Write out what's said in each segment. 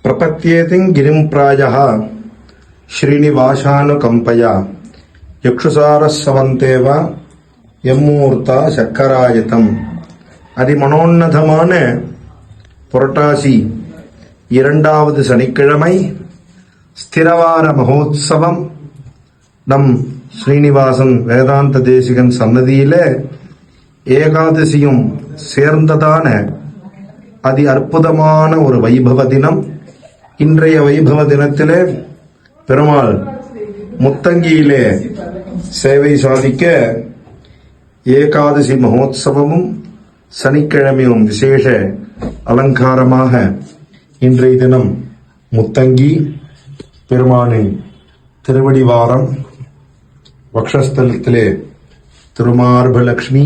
प्रपत्येतिं गिरिं प्रायः श्रीनिवासानुकम्पया यक्षुसारस्सवन्तेव எம்மூர்த்தா சக்கராயத்தம். அதிமனோன்னதமான புரட்டாசி 2வது சனிக்கிழமை ஸ்திரவார மகோத்சவம் நம் ஸ்ரீனிவாசன் வேதாந்த தேசிகன் சன்னதியிலே ஏகாதசியும் சேர்ந்ததான அதி அற்புதமான ஒரு வைபவ தினம். இன்றைய வைபவ தினத்திலே பெருமாள் முத்தங்கியிலே சேவை சாதிக்க ஏகாதசி மகோத்சவமும் சனிக்கிழமையும் விசேஷ அலங்காரமாக இன்றைய தினம் முத்தங்கி பெருமானின் திருவடிவாரம் வக்ஷஸ்தலத்திலே திருமார்பலக்ஷ்மி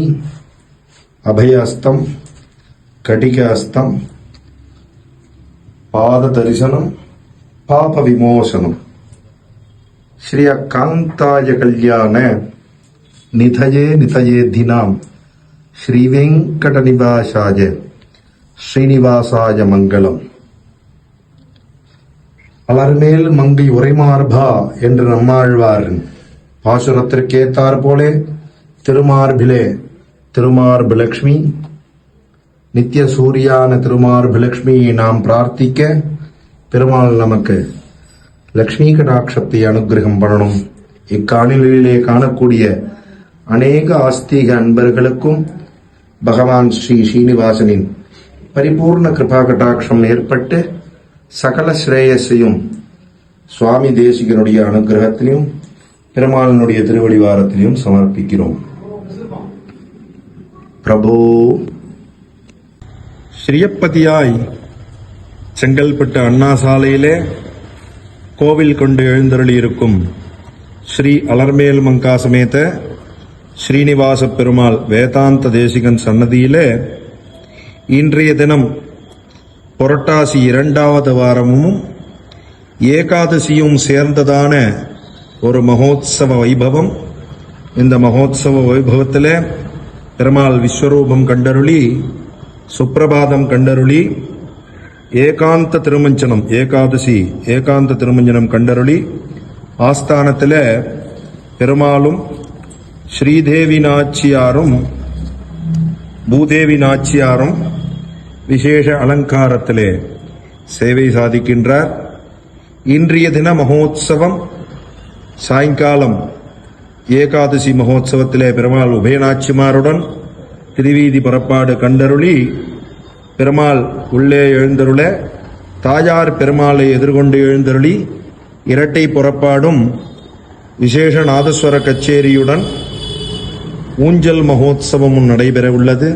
அபயஹஸ்தம் கடிகஹஸ்தம் பாத தரிசனம் பாப விமோசனம். ஸ்ரீ காந்தாய கல்யாண நிதயே நிதயே தினாம் ஸ்ரீ வெங்கட நிவாசாய ஸ்ரீனிவாசாய மங்களம். அலர்மேல் மங்கை உரைமார்பா என்று நம்மாழ்வாரின் பாசுரத்திற்கேத்தார் போலே திருமார்பிலே திருமார்பலக்ஷ்மி நித்திய சூரியான திருமார்பலக்ஷ்மியை நாம் பிரார்த்திக்க பெருமாள் நமக்கு லக்ஷ்மி கடாட்சத்தை அனுகிரகம் பண்ணணும். இக்காணொலியிலே காணக்கூடிய அநேக ஆஸ்திக அன்பர்களுக்கும் பகவான் ஸ்ரீ ஸ்ரீனிவாசனின் பரிபூர்ண கிருபா கடாட்சம் ஏற்பட்டு சகல ஸ்ரேயஸையும் சுவாமி தேசிகனுடைய அனுகிரகத்திலையும் பெருமாளினுடைய திருவடிவாரத்திலையும் சமர்ப்பிக்கிறோம். பிரபோ. ஸ்ரீயப்பதியாய் செங்கல்பட்டு அண்ணா சாலையிலே கோவில் கொண்டு எழுந்தருளியிருக்கும் ஸ்ரீ அலர்மேல் மங்கா சமேத ஸ்ரீனிவாச பெருமாள் வேதாந்த தேசிகன் சன்னதியிலே இன்றைய தினம் புரட்டாசி 2வது வாரமும் ஏகாதசியும் சேர்ந்ததான ஒரு மகோத்சவ வைபவம். இந்த மகோத்சவ வைபவத்திலே பெருமாள் விஸ்வரூபம் கண்டருளி சுப்பிரபாதம் கண்டருளி ஏகாந்த திருமஞ்சனம் ஏகாதசி ஏகாந்த திருமஞ்சனம் கண்டருளி ஆஸ்தானத்தில் பெருமாளும் ஸ்ரீதேவி நாச்சியாரும் பூதேவி நாச்சியாரும் விசேஷ அலங்காரத்திலே சேவை சாதிக்கின்றார். இன்றைய தின மகோத்சவம் சாயங்காலம் ஏகாதசி மகோத்சவத்திலே பெருமாள் உபயநாச்சிமாருடன் திருவீதி புறப்பாடு கண்டருளி பெருமாள் உள்ளே எழுந்தருள தாயார் பெருமாளை எதிர்கொண்டு எழுந்தருளி இரட்டை புறப்பாடும் விசேஷ நாதஸ்வர கச்சேரியுடன் ஊஞ்சல் மகோத்சவமும் நடைபெற உள்ளது.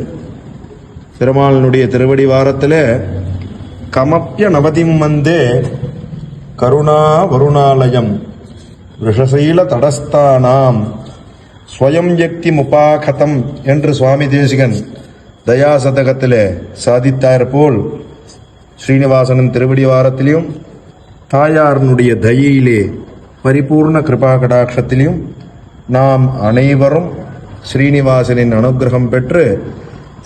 பெருமாளினுடைய திருவடி வாரத்தில் கமப்பிய நவதிம் வந்தே கருணா வருணாலயம் ரிஷசைல தடஸ்தானாம் ஸ்வயம் யக்தி முபாகதம் என்று சுவாமி தேசிகன் தயாசதகத்திலே சாதித்தார் போல் ஸ்ரீனிவாசனின் திருவடி வாரத்திலையும் தாயாரனுடைய தயையிலே பரிபூர்ண கிருபா கடாட்சத்திலையும் நாம் அனைவரும் ஸ்ரீனிவாசனின் அனுகிரகம் பெற்று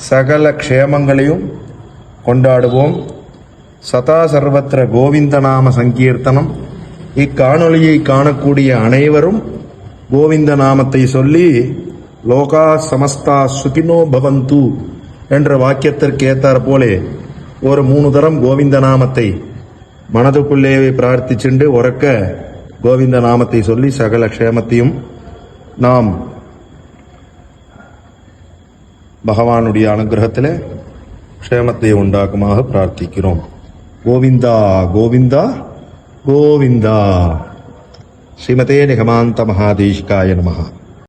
சகல க்ஷேமங்களையும் கொண்டாடுவோம். சதா சர்வத்திர கோவிந்த நாம சங்கீர்த்தனம். இக்காணொலியை காணக்கூடிய அனைவரும் கோவிந்த நாமத்தை சொல்லி லோகா சமஸ்தா சுகினோ பவந்து என்ற வாக்கியத்திற்கு ஏத்தார் போலே ஒரு 3 தரம் கோவிந்த நாமத்தை மனதுக்குள்ளே பிரார்த்திச்சுண்டு உறக்க கோவிந்த நாமத்தை சொல்லி சகல க்ஷேமத்தையும் நாம் பகவானுடைய அனுகிரகத்தில் க்ஷேமத்தை உண்டாக்குமாக பிரார்த்திக்கிறோம். கோவிந்தா கோவிந்தா கோவிந்தா. ஸ்ரீமதே நிகமாந்த மகாதேசிகாய நமஹ.